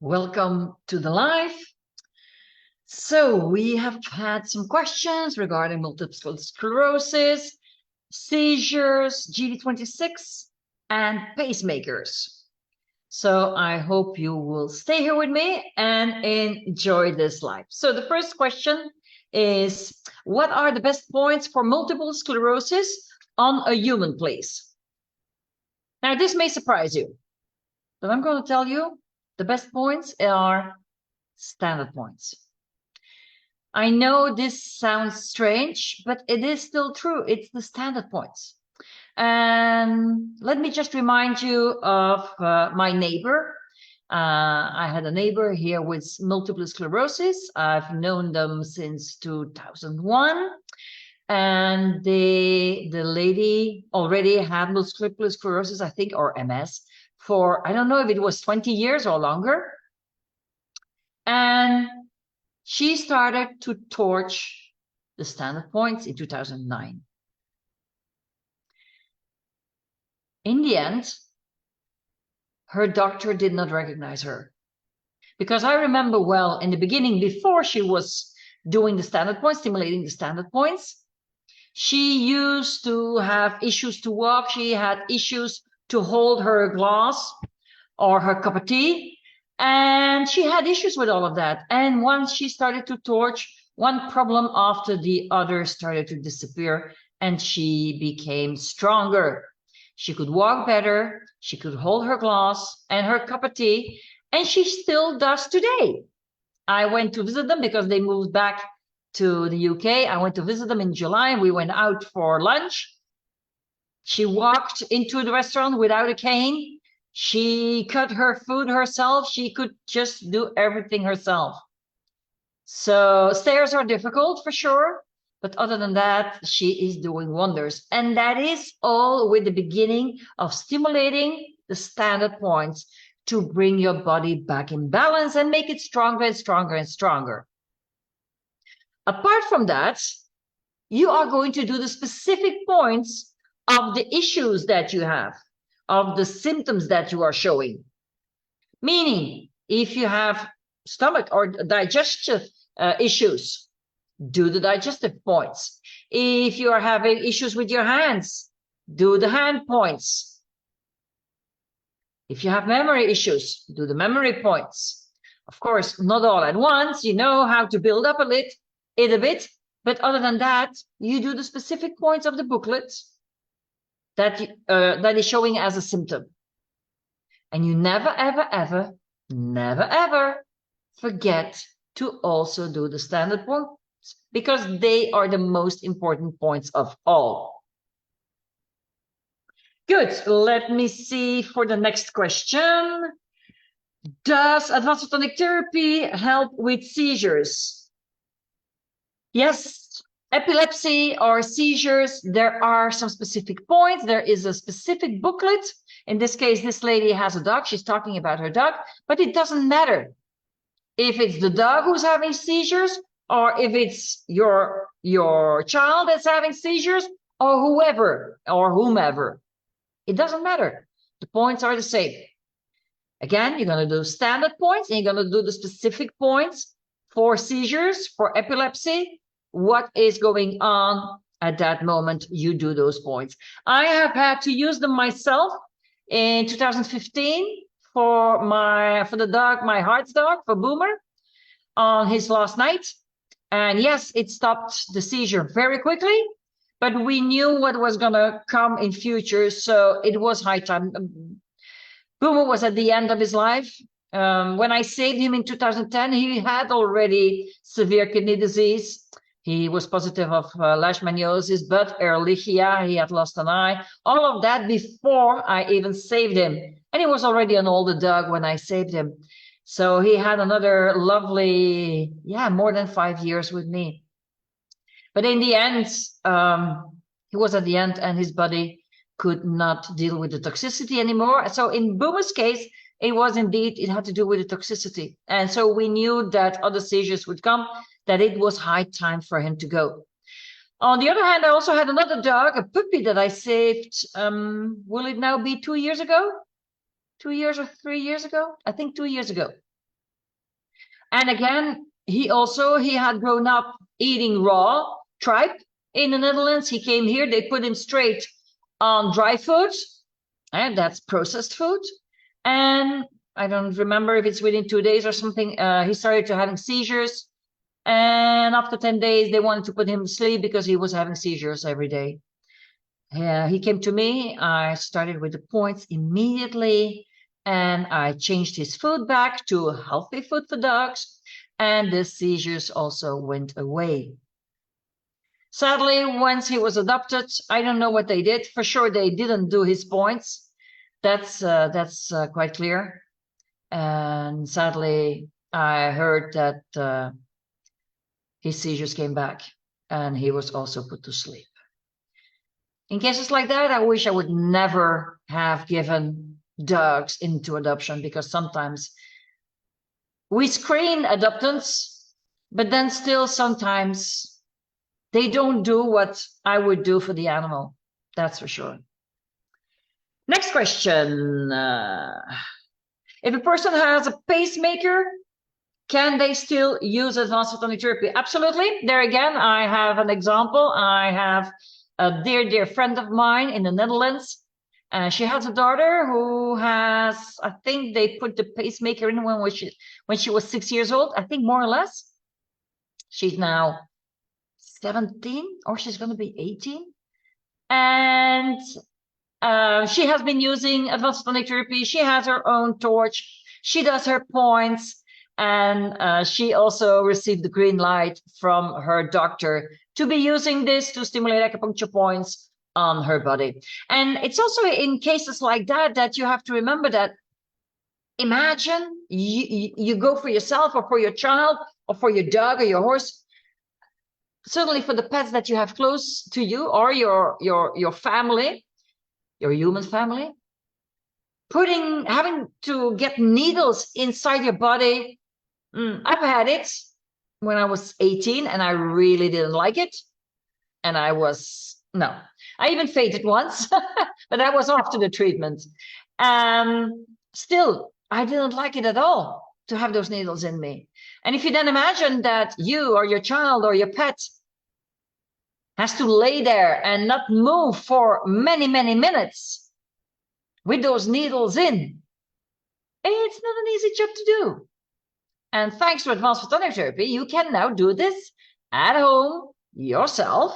Welcome to the live. So we have had some questions regarding multiple sclerosis, seizures, GD26, and pacemakers. So I hope you will stay here with me and enjoy this live. So the first question is, what are the best points for multiple sclerosis on a human, please? Now, this may surprise you, but I'm going to tell you the best points are standard points. I know this sounds strange, but it is still true. It's the standard points. And let me just remind you of my neighbor. I had a neighbor here with multiple sclerosis. I've known them since 2001. And the lady already had multiple sclerosis, I think, or MS, for, I don't know if it was 20 years or longer. And she started to torch the standard points in 2009. In the end, her doctor did not recognize her. Because I remember well, in the beginning, before she was doing the standard points, stimulating the standard points, she used to have issues to walk. She had issues to hold her glass or her cup of tea. And she had issues with all of that. And once she started to torch, one problem after the other started to disappear, and she became stronger. She could walk better, she could hold her glass and her cup of tea, and she still does today. I went to visit them because they moved back to the UK. I went to visit them in July. We went out for lunch. She walked into the restaurant without a cane. She cut her food herself. She could just do everything herself. So stairs are difficult for sure. But other than that, she is doing wonders. And that is all with the beginning of stimulating the standard points to bring your body back in balance and make it stronger and stronger and stronger. Apart from that, you are going to do the specific points of the issues that you have, of the symptoms that you are showing. Meaning, if you have stomach or digestive issues, do the digestive points. If you are having issues with your hands, do the hand points. If you have memory issues, do the memory points. Of course, not all at once. You know how to build up it a bit. But other than that, you do the specific points of the booklet that is showing as a symptom. And you never, ever, ever, never, ever forget to also do the standard points, because they are the most important points of all. Good. Let me see for the next question. Does advanced photonic therapy help with seizures? Yes. Epilepsy or seizures, there are some specific points. There is a specific booklet. In this case, this lady has a dog. She's talking about her dog, but it doesn't matter if it's the dog who's having seizures, or if it's your child that's having seizures, or whoever or whomever. It doesn't matter. The points are the same. Again, you're going to do standard points, and you're going to do the specific points for seizures, for epilepsy. What is going on at that moment, you do those points. I have had to use them myself in 2015 for the dog, my heart's dog, for Boomer, on his last night. And yes, it stopped the seizure very quickly, but we knew what was going to come in future, so it was high time. Boomer was at the end of his life. When I saved him in 2010, he had already severe kidney disease. He was positive of leishmaniasis, but Ehrlichia, he had lost an eye. All of that before I even saved him. And he was already an older dog when I saved him. So he had another lovely, more than 5 years with me. But in the end, he was at the end and his body could not deal with the toxicity anymore. So in Boomer's case, it had to do with the toxicity. And so we knew that other seizures would come, that it was high time for him to go. On the other hand, I also had another dog, a puppy that I saved, will it now be 2 years ago? 2 years or 3 years ago? I think 2 years ago. And again, he had grown up eating raw tripe in the Netherlands. He came here, they put him straight on dry food, and that's processed food. And I don't remember if it's within 2 days or something, he started to having seizures. And after 10 days, they wanted to put him to sleep because he was having seizures every day. He came to me. I started with the points immediately, and I changed his food back to healthy food for dogs, and the seizures also went away. Sadly, once he was adopted, I don't know what they did. For sure, they didn't do his points. That's quite clear. And sadly, I heard that his seizures came back, and he was also put to sleep. In cases like that, I wish I would never have given dogs into adoption, because sometimes we screen adoptants, but then still sometimes they don't do what I would do for the animal. That's for sure. Next question. If a person has a pacemaker, can they still use advanced photonic therapy? Absolutely. There again, I have an example. I have a dear friend of mine in the Netherlands. She has a daughter who has, I think they put the pacemaker in when she was 6 years old, I think more or less. She's now 17, or she's going to be 18. And she has been using advanced photonic therapy. She has her own torch. She does her points. And she also received the green light from her doctor to be using this to stimulate acupuncture points on her body. And it's also in cases like that you have to remember that, imagine you go for yourself or for your child or for your dog or your horse, certainly for the pets that you have close to you or your family, your human family, having to get needles inside your body. I've had it when I was 18 and I really didn't like it. And I even fainted once, but that was after the treatment. Still, I didn't like it at all to have those needles in me. And if you then imagine that you or your child or your pet has to lay there and not move for many minutes with those needles in, it's not an easy job to do. And thanks to advanced photonic therapy, you can now do this at home yourself.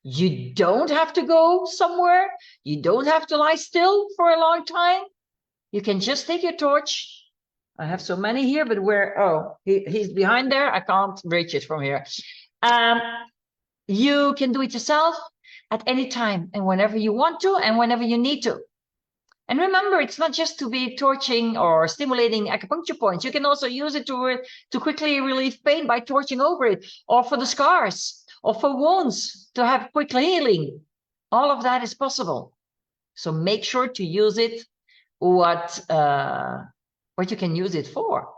You don't have to go somewhere. You don't have to lie still for a long time. You can just take your torch. I have so many here, but he's behind there. I can't reach it from here. You can do it yourself at any time and whenever you want to and whenever you need to. And remember, it's not just to be torching or stimulating acupuncture points. You can also use it to quickly relieve pain by torching over it, or for the scars, or for wounds to have quick healing. All of that is possible. So make sure to use it what you can use it for.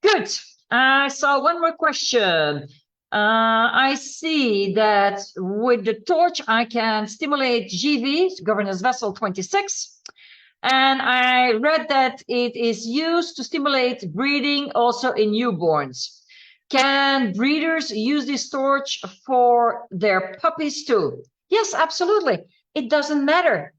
Good. I saw one more question. I see that with the torch, I can stimulate GV, governance vessel 26. And I read that it is used to stimulate breathing also in newborns. Can breeders use this torch for their puppies too? Yes, absolutely. It doesn't matter.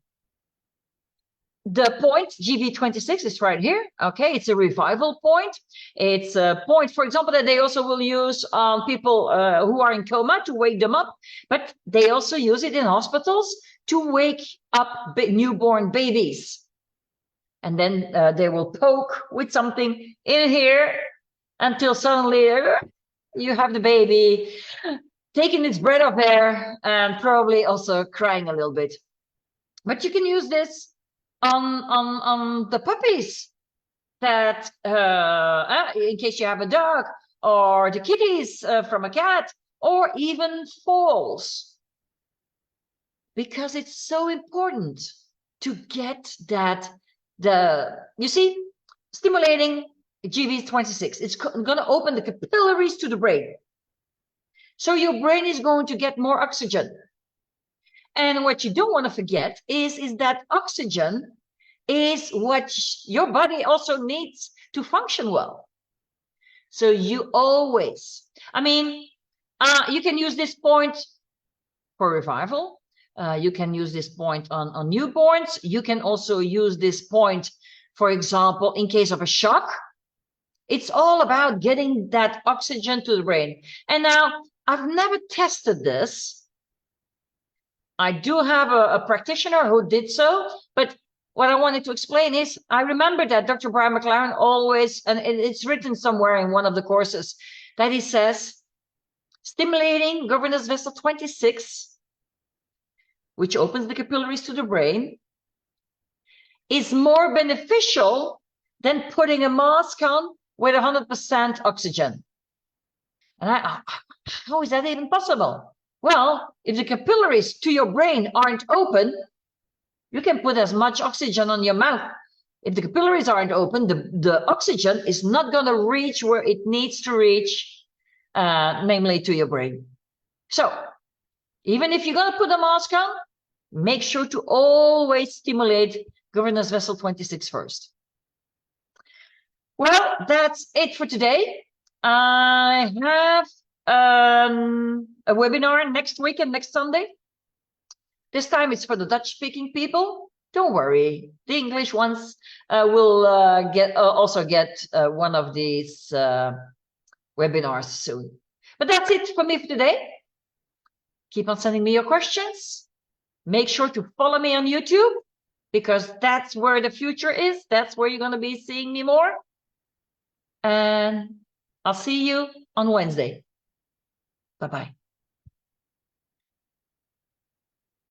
The point, GV26, is right here. Okay, it's a revival point. It's a point, for example, that they also will use on people who are in coma to wake them up. But they also use it in hospitals to wake up newborn babies. And then they will poke with something in here until suddenly you have the baby taking its breath of air and probably also crying a little bit. But you can use this on the puppies that in case you have a dog, or the kitties from a cat, or even foals, because it's so important to get that. You see, stimulating GV26, it's going to open the capillaries to the brain. So your brain is going to get more oxygen. And what you don't want to forget is that oxygen is what your body also needs to function well. So you always, I mean, you can use this point for revival. You can use this point on newborns. You can also use this point, for example, in case of a shock. It's all about getting that oxygen to the brain. And now, I've never tested this. I do have a practitioner who did so, but what I wanted to explain is, I remember that Dr. Brian McLaren always, and it's written somewhere in one of the courses, that he says, stimulating governance vessel 26, which opens the capillaries to the brain, is more beneficial than putting a mask on with 100% oxygen. And how is that even possible? Well, if the capillaries to your brain aren't open, you can put as much oxygen on your mouth. If the capillaries aren't open, the oxygen is not going to reach where it needs to reach, namely to your brain. So even if you're going to put a mask on, make sure to always stimulate governance vessel 26 first. Well, that's it for today. I have a webinar next week and next Sunday. This time it's for the Dutch-speaking people. Don't worry, the English ones will also get one of these webinars soon. But that's it for me for today. Keep on sending me your questions. Make sure to follow me on YouTube, because that's where the future is. That's where you're going to be seeing me more. And I'll see you on Wednesday. Bye-bye.